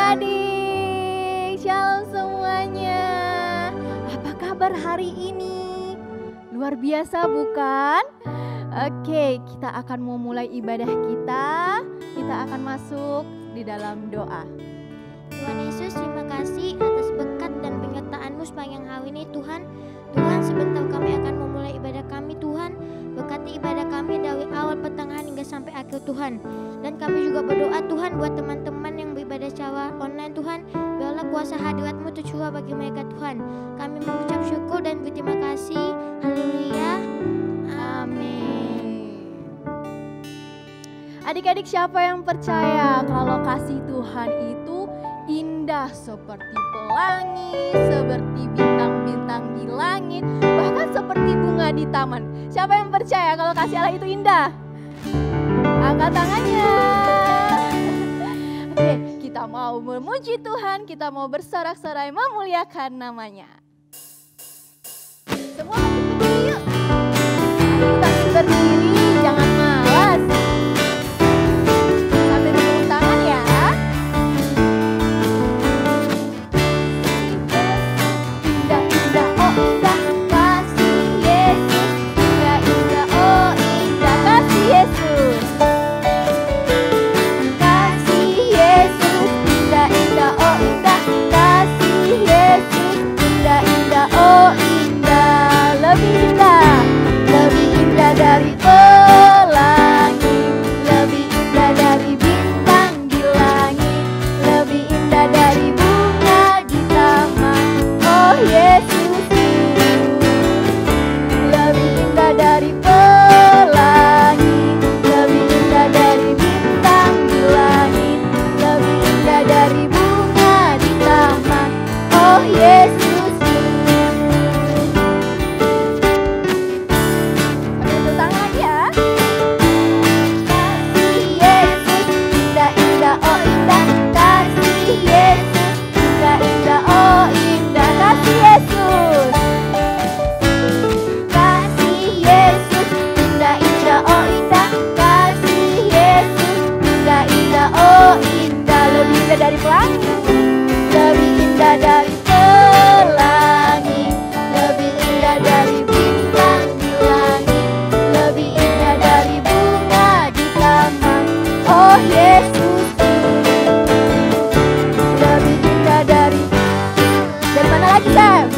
adik-adik, shalom semuanya. Apa kabar hari ini? Luar biasa bukan? Oke, kita akan memulai ibadah kita. Kita akan masuk di dalam doa. Tuhan Yesus, terima kasih atas berkat dan penyertaan-Mu sepanjang hari ini Tuhan. Tuhan, sebentar kami akan memulai ibadah kami Tuhan. Berkati ibadah kami dari awal pertengahan hingga sampai akhir Tuhan. Dan kami juga berdoa Tuhan buat teman-teman yang beribadah secara online Tuhan. Biarlah kuasa hadirat-Mu tercurah bagi mereka Tuhan. Kami mengucap syukur dan berterima kasih. Haleluya. Amin. Adik-adik, siapa yang percaya kalau kasih Tuhan itu indah seperti pelangi, seperti bintang-bintang di langit, bahkan seperti bunga di taman? Siapa yang percaya kalau kasih Allah itu indah? Angkat tangannya. Oke, kita mau memuji Tuhan, kita mau bersorak-sorai memuliakan namanya. Semua berdiri yuk. Kita berdiri, jangan malas. Sambil tepuk tangan ya. Indah, indah, oh indah kasih Yesus. Indah, indah, oh indah kasih Yesus. Kasih Yesus, indah, indah, oh indah kasih Yesus. Indah, indah, oh indah, lebih indah. Lebih indah dari pelangi, lebih indah dari bintang di langit, lebih indah dari bunga di taman. Oh Yesus, lebih indah dari pelangi, lebih indah dari bintang di langit, lebih indah dari bunga di taman. Oh Yesus. Dari pelangi, lebih indah dari pelangi, lebih indah dari bintang di langit, lebih indah dari bunga di taman. Oh Yesus, lebih indah dari mana lagi Sam?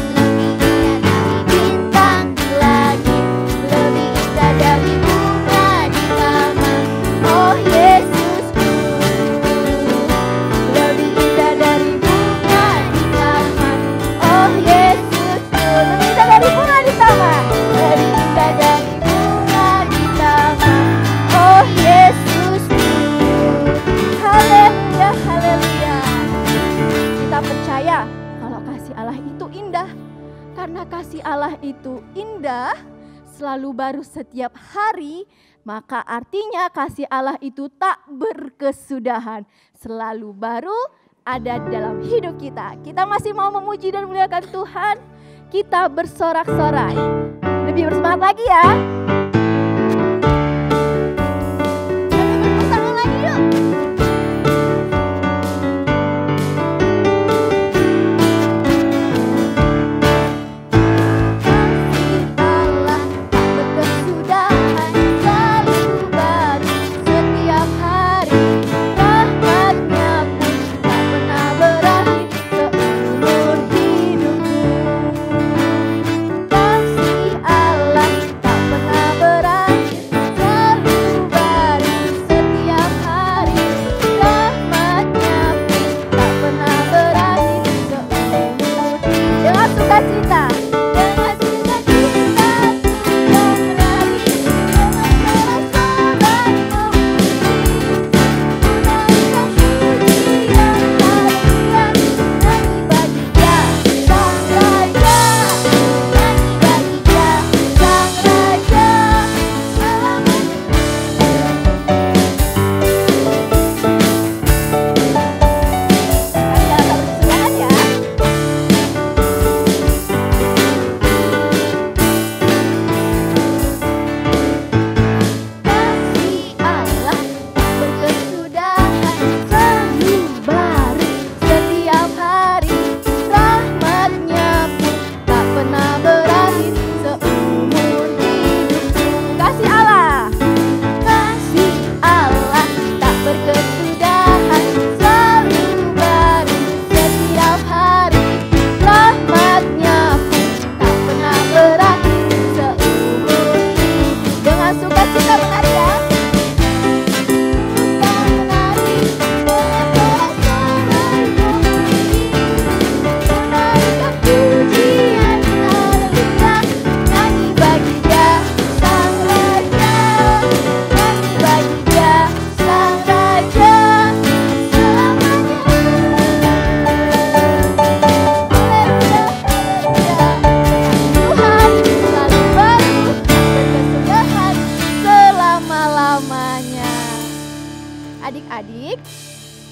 Bintang di langit, lebih indah dari bunga di taman. Oh Yesus. Karena kasih Allah itu indah, selalu baru setiap hari, maka artinya kasih Allah itu tak berkesudahan, selalu baru ada dalam hidup kita. Kita masih mau memuji dan memuliakan Tuhan, kita bersorak-sorai. Lebih bersemangat lagi ya. Kasih Allah tak pernah Adik-adik,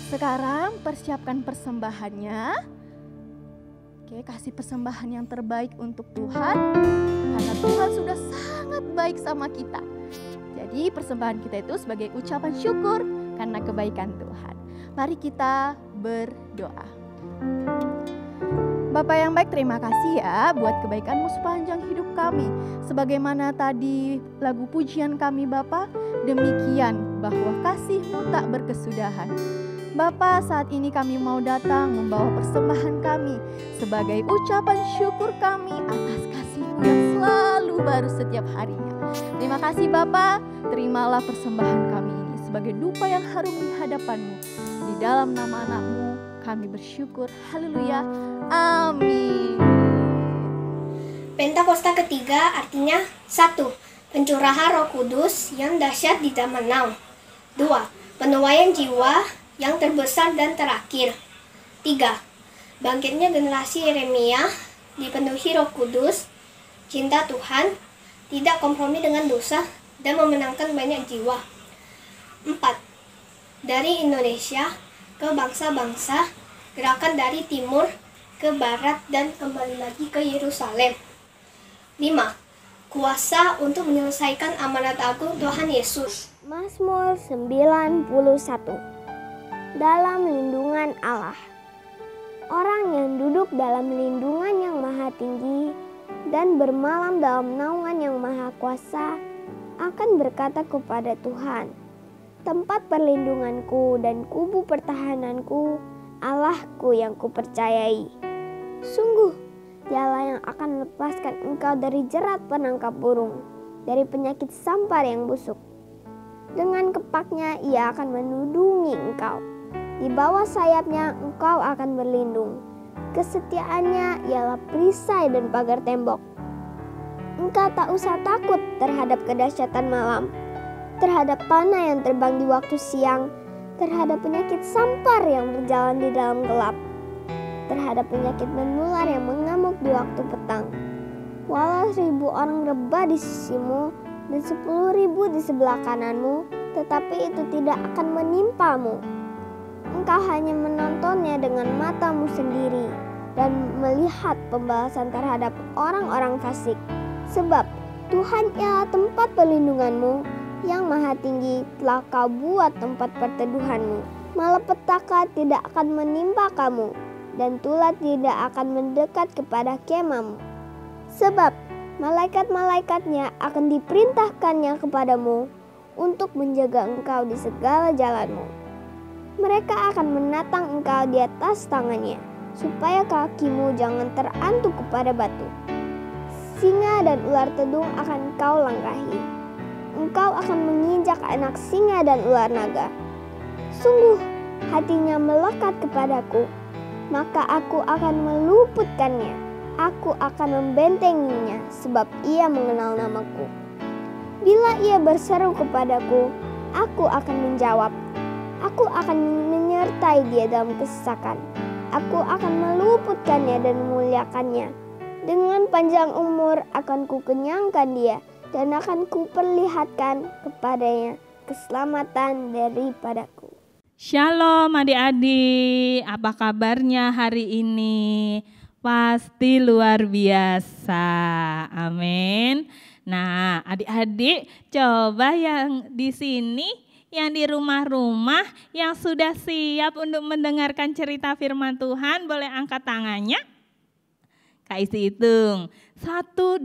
sekarang persiapkan persembahannya. Oke, kasih persembahan yang terbaik untuk Tuhan, karena Tuhan sudah sangat baik sama kita. Jadi persembahan kita itu sebagai ucapan syukur karena kebaikan Tuhan. Mari kita berdoa. Bapa yang baik, terima kasih ya buat kebaikan-Mu sepanjang hidup kami. Sebagaimana tadi lagu pujian kami Bapa, demikian bahwa kasih-Mu tak berkesudahan. Bapa, saat ini kami mau datang membawa persembahan kami sebagai ucapan syukur kami atas kasih-Mu yang selalu baru setiap harinya. Terima kasih Bapa, terimalah persembahan kami ini sebagai dupa yang harum di hadapan-Mu. Di dalam nama anak-Mu kami bersyukur, haleluya, amin. Pentakosta ketiga artinya 1. Pencurahan Roh Kudus yang dahsyat di zaman now. 2. Penuaian jiwa yang terbesar dan terakhir. 3. Bangkitnya generasi Yeremia dipenuhi Roh Kudus, cinta Tuhan, tidak kompromi dengan dosa, dan memenangkan banyak jiwa. 4. Dari Indonesia ke bangsa-bangsa, gerakan dari timur ke barat dan kembali lagi ke Yerusalem. 5. Kuasa untuk menyelesaikan amanat agung Tuhan Yesus. Mazmur 91. Dalam lindungan Allah. Orang yang duduk dalam lindungan yang maha tinggi dan bermalam dalam naungan yang maha kuasa akan berkata kepada Tuhan, tempat perlindunganku dan kubu pertahananku, Allahku yang kupercayai. Sungguh, Dialah yang akan melepaskan engkau dari jerat penangkap burung, dari penyakit sampar yang busuk. Dengan kepaknya ia akan menudungi engkau. Di bawah sayapnya engkau akan berlindung. Kesetiaannya ialah perisai dan pagar tembok. Engkau tak usah takut terhadap kedahsyatan malam, terhadap panah yang terbang di waktu siang, terhadap penyakit sampar yang berjalan di dalam gelap, terhadap penyakit menular yang mengamuk di waktu petang. Walau 1.000 orang rebah di sisimu dan 10.000 di sebelah kananmu, tetapi itu tidak akan menimpamu. Engkau hanya menontonnya dengan matamu sendiri dan melihat pembalasan terhadap orang-orang fasik. Sebab Tuhan ialah tempat perlindunganmu, yang maha tinggi telah kau buat tempat perteduhanmu. Malapetaka tidak akan menimpa kamu, dan tulah tidak akan mendekat kepada kemahmu. Sebab malaikat-malaikatnya akan diperintahkannya kepadamu untuk menjaga engkau di segala jalanmu. Mereka akan menatang engkau di atas tangannya, supaya kakimu jangan terantuk kepada batu. Singa dan ular tedung akan kau langkahi. Engkau akan menginjak anak singa dan ular naga. Sungguh, hatinya melekat kepadaku, maka aku akan meluputkannya. Aku akan membentenginya, sebab ia mengenal namaku. Bila ia berseru kepadaku, aku akan menjawab. Aku akan menyertai dia dalam kesesakan. Aku akan meluputkannya dan memuliakannya. Dengan panjang umur akan kukenyangkan dia, dan akan kuperlihatkan kepadanya keselamatan daripadaku. Shalom adik-adik, apa kabarnya hari ini? Pasti luar biasa, amin. Nah adik-adik, coba yang di sini, yang di rumah-rumah, yang sudah siap untuk mendengarkan cerita firman Tuhan, boleh angkat tangannya. Kak isi hitung, 1, 2,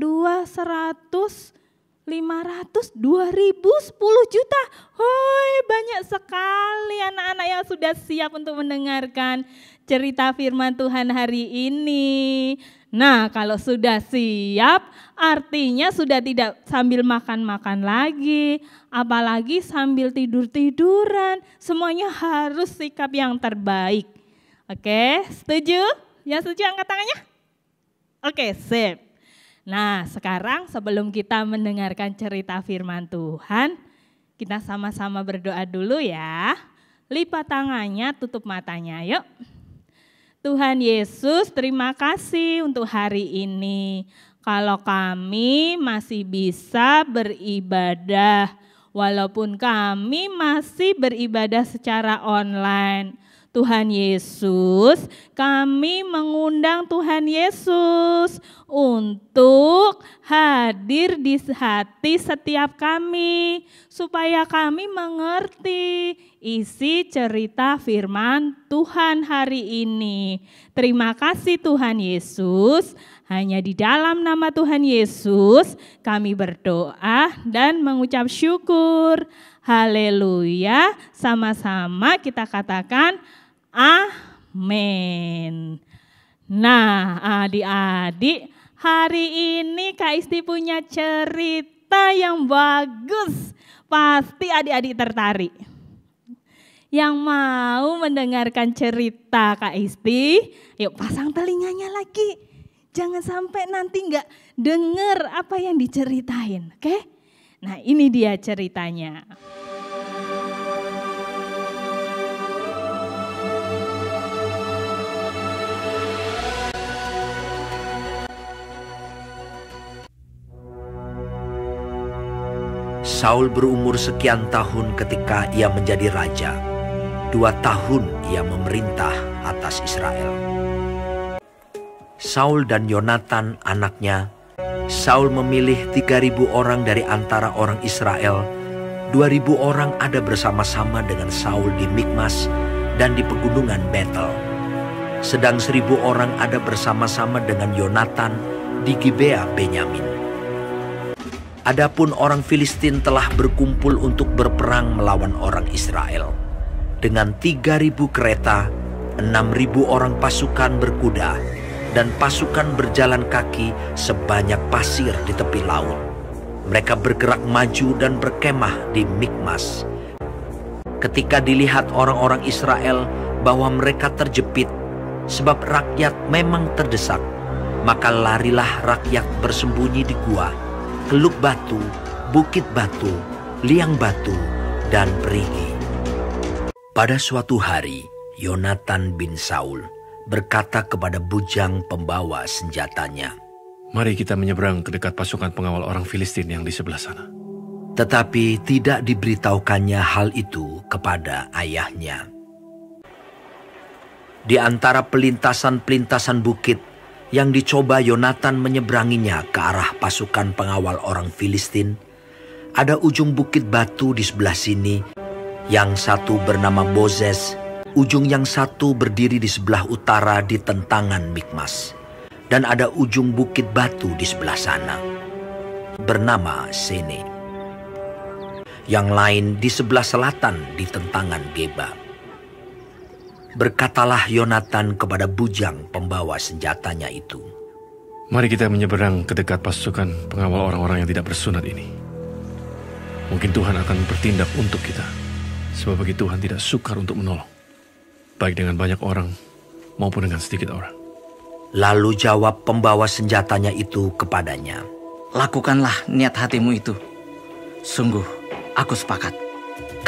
100, 500, 2.000, 10 juta. Hoi, banyak sekali anak-anak yang sudah siap untuk mendengarkan cerita firman Tuhan hari ini. Nah, kalau sudah siap, artinya sudah tidak sambil makan-makan lagi, apalagi sambil tidur-tiduran. Semuanya harus sikap yang terbaik. Oke, setuju? Yang setuju angkat tangannya? Oke, sip. Nah, sekarang sebelum kita mendengarkan cerita firman Tuhan, kita sama-sama berdoa dulu ya. Lipat tangannya, tutup matanya, yuk. Tuhan Yesus, terima kasih untuk hari ini. Kalau kami masih bisa beribadah walaupun kami masih beribadah secara online. Tuhan Yesus, kami mengundang Tuhan Yesus untuk hadir di hati setiap kami, supaya kami mengerti isi cerita firman Tuhan hari ini. Terima kasih Tuhan Yesus, hanya di dalam nama Tuhan Yesus kami berdoa dan mengucap syukur. Haleluya, sama-sama kita katakan amin. Nah, adik-adik, hari ini Kak Isti punya cerita yang bagus. Pasti adik-adik tertarik. Yang mau mendengarkan cerita Kak Isti, yuk pasang telinganya lagi. Jangan sampai nanti nggak dengar apa yang diceritain, oke? Nah, ini dia ceritanya. Saul berumur sekian tahun ketika ia menjadi raja. 2 tahun ia memerintah atas Israel. Saul dan Yonatan anaknya, Saul memilih 3.000 orang dari antara orang Israel. 2.000 orang ada bersama-sama dengan Saul di Mikmas dan di pegunungan Betel. Sedang 1.000 orang ada bersama-sama dengan Yonatan di Gibea Benyamin. Adapun orang Filistin telah berkumpul untuk berperang melawan orang Israel. Dengan 3.000 kereta, 6.000 orang pasukan berkuda, dan pasukan berjalan kaki sebanyak pasir di tepi laut. Mereka bergerak maju dan berkemah di Mikmas. Ketika dilihat orang-orang Israel bahwa mereka terjepit, sebab rakyat memang terdesak, maka larilah rakyat bersembunyi di gua, Teluk Batu, Bukit Batu, Liang Batu, dan Perigi. Pada suatu hari, Yonatan bin Saul berkata kepada bujang pembawa senjatanya, "Mari kita menyeberang ke dekat pasukan pengawal orang Filistin yang di sebelah sana." Tetapi tidak diberitahukannya hal itu kepada ayahnya. Di antara pelintasan-pelintasan bukit yang dicoba Yonatan menyeberanginya ke arah pasukan pengawal orang Filistin, ada ujung bukit batu di sebelah sini, yang satu bernama Bozez, ujung yang satu berdiri di sebelah utara di tentangan Mikmas, dan ada ujung bukit batu di sebelah sana, bernama Sene. Yang lain di sebelah selatan di tentangan Geba. Berkatalah Yonatan kepada bujang pembawa senjatanya itu, "Mari kita menyeberang ke dekat pasukan pengawal orang-orang yang tidak bersunat ini. Mungkin Tuhan akan bertindak untuk kita, sebab bagi Tuhan tidak sukar untuk menolong, baik dengan banyak orang maupun dengan sedikit orang." Lalu jawab pembawa senjatanya itu kepadanya, "Lakukanlah niat hatimu itu. Sungguh, aku sepakat,"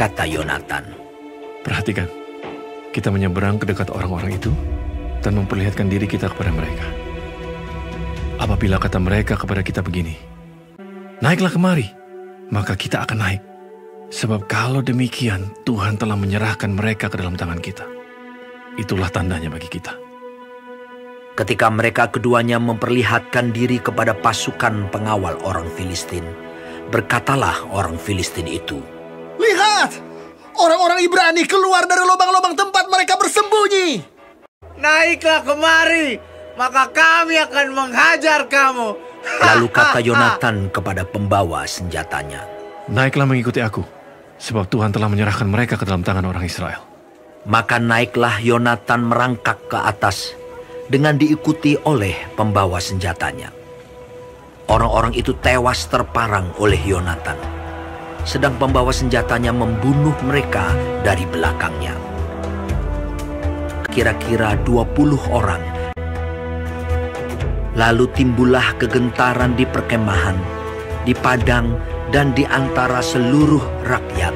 kata Yonatan. Perhatikan, kita menyeberang ke dekat orang-orang itu dan memperlihatkan diri kita kepada mereka. Apabila kata mereka kepada kita begini, "Naiklah kemari," maka kita akan naik. Sebab kalau demikian, Tuhan telah menyerahkan mereka ke dalam tangan kita. Itulah tandanya bagi kita. Ketika mereka keduanya memperlihatkan diri kepada pasukan pengawal orang Filistin, berkatalah orang Filistin itu, "Lihat! Orang-orang Ibrani keluar dari lubang-lubang tempat mereka bersembunyi. Naiklah kemari, maka kami akan menghajar kamu." Lalu kata Yonatan kepada pembawa senjatanya, "Naiklah mengikuti aku, sebab Tuhan telah menyerahkan mereka ke dalam tangan orang Israel." Maka naiklah Yonatan merangkak ke atas dengan diikuti oleh pembawa senjatanya. Orang-orang itu tewas terparang oleh Yonatan, sedang pembawa senjatanya membunuh mereka dari belakangnya. Kira-kira 20 orang. Lalu timbullah kegentaran di perkemahan, di padang, dan di antara seluruh rakyat.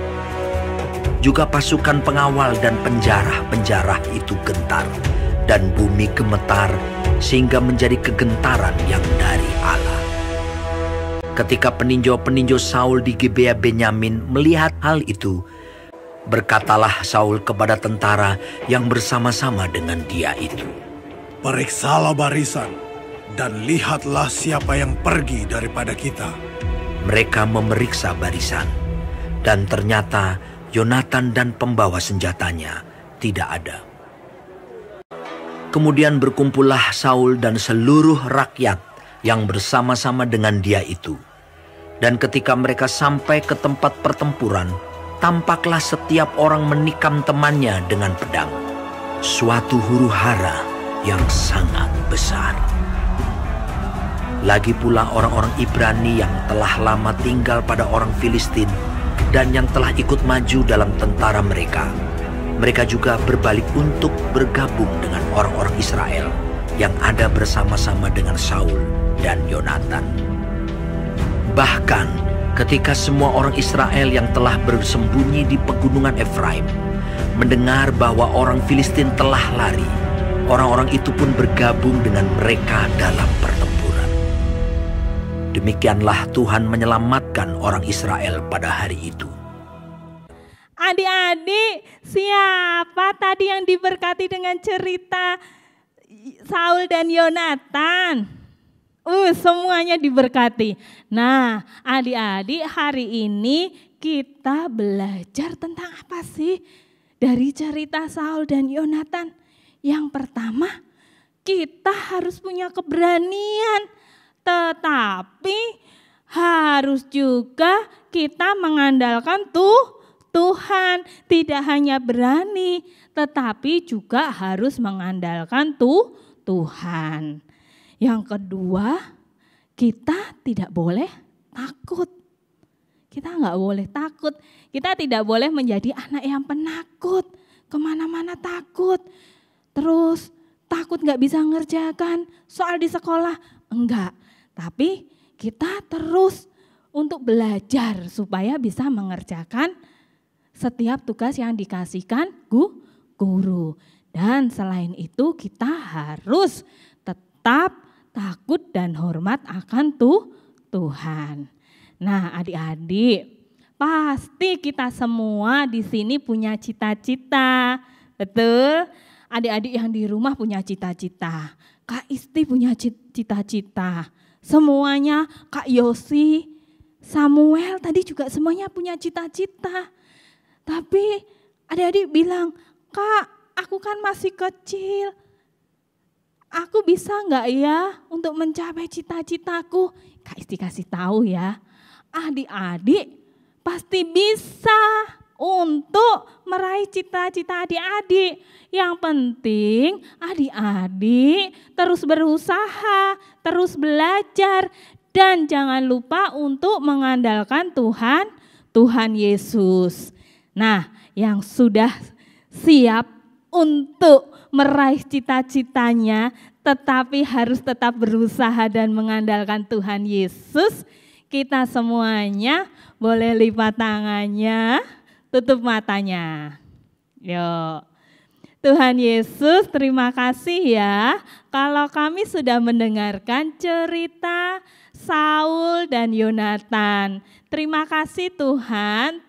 Juga pasukan pengawal dan penjarah-penjarah itu gentar, dan bumi gemetar, sehingga menjadi kegentaran yang dari Allah. Ketika peninjau-peninjau Saul di Gibea Benyamin melihat hal itu, berkatalah Saul kepada tentara yang bersama-sama dengan dia itu, "Periksalah barisan dan lihatlah siapa yang pergi daripada kita." Mereka memeriksa barisan, dan ternyata Yonatan dan pembawa senjatanya tidak ada. Kemudian berkumpullah Saul dan seluruh rakyat yang bersama-sama dengan dia itu. Dan ketika mereka sampai ke tempat pertempuran, tampaklah setiap orang menikam temannya dengan pedang. Suatu huru-hara yang sangat besar. Lagi pula orang-orang Ibrani yang telah lama tinggal pada orang Filistin dan yang telah ikut maju dalam tentara mereka. Mereka juga berbalik untuk bergabung dengan orang-orang Israel yang ada bersama-sama dengan Saul dan Yonatan. Bahkan ketika semua orang Israel yang telah bersembunyi di pegunungan Efraim mendengar bahwa orang Filistin telah lari, orang-orang itu pun bergabung dengan mereka dalam pertempuran. Demikianlah Tuhan menyelamatkan orang Israel pada hari itu. Adik-adik, siapa tadi yang diberkati dengan cerita Saul dan Yonatan? Semuanya diberkati. Nah, adik-adik, hari ini kita belajar tentang apa sih dari cerita Saul dan Yonatan? Yang pertama, kita harus punya keberanian, tetapi harus juga kita mengandalkan Tuhan. Tidak hanya berani, tetapi juga harus mengandalkan Tuhan. Yang kedua, kita tidak boleh takut. Kita nggak boleh takut. Kita tidak boleh menjadi anak yang penakut. Kemana-mana takut. Terus takut nggak bisa ngerjakan soal di sekolah. Enggak. Tapi kita terus untuk belajar supaya bisa mengerjakan setiap tugas yang dikasihkan guru. Dan selain itu kita harus tetap takut dan hormat akan Tuhan. Nah, adik-adik, pasti kita semua di sini punya cita-cita. Betul? Adik-adik yang di rumah punya cita-cita. Kak Isti punya cita-cita. Semuanya, Kak Yosi, Samuel tadi juga semuanya punya cita-cita. Tapi adik-adik bilang, "Kak, aku kan masih kecil. Aku bisa nggak ya untuk mencapai cita-citaku?" Kak Isti kasih tahu ya, adik-adik pasti bisa untuk meraih cita-cita adik-adik. Yang penting adik-adik terus berusaha, terus belajar, dan jangan lupa untuk mengandalkan Tuhan Yesus. Nah, yang sudah siap untuk meraih cita-citanya, tetapi harus tetap berusaha dan mengandalkan Tuhan Yesus, kita semuanya boleh lipat tangannya, tutup matanya. Yuk. Tuhan Yesus, terima kasih ya kalau kami sudah mendengarkan cerita Saul dan Yonatan. Terima kasih Tuhan,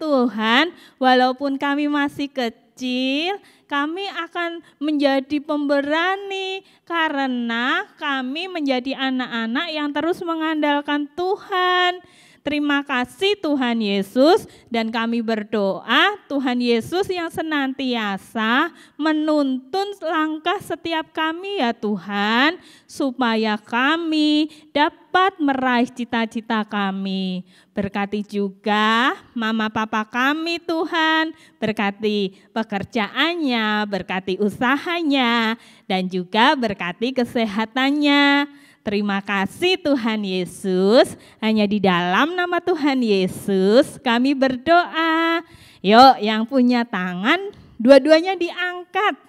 walaupun kami masih kecil, kami akan menjadi pemberani karena kami menjadi anak-anak yang terus mengandalkan Tuhan. Terima kasih Tuhan Yesus, dan kami berdoa Tuhan Yesus yang senantiasa menuntun langkah setiap kami ya Tuhan, supaya kami dapat meraih cita-cita kami. Berkati juga mama papa kami Tuhan, berkati pekerjaannya, berkati usahanya, dan juga berkati kesehatannya. Terima kasih Tuhan Yesus, hanya di dalam nama Tuhan Yesus kami berdoa. Yuk, yang punya tangan dua-duanya diangkat.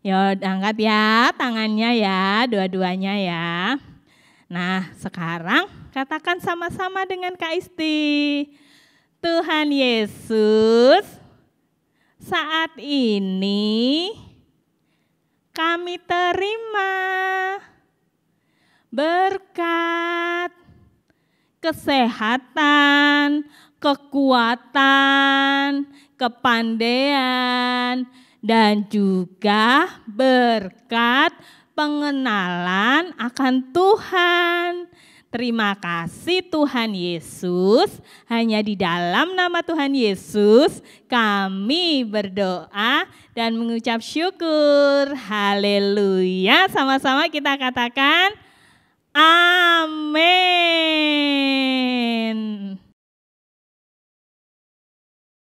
Yuk, angkat ya tangannya ya, dua-duanya ya. Nah, sekarang katakan sama-sama dengan Kak Isti. Tuhan Yesus, saat ini kami terima berkat kesehatan, kekuatan, kepandaian, dan juga berkat pengenalan akan Tuhan. Terima kasih Tuhan Yesus, hanya di dalam nama Tuhan Yesus kami berdoa dan mengucap syukur. Haleluya, sama-sama kita katakan amin.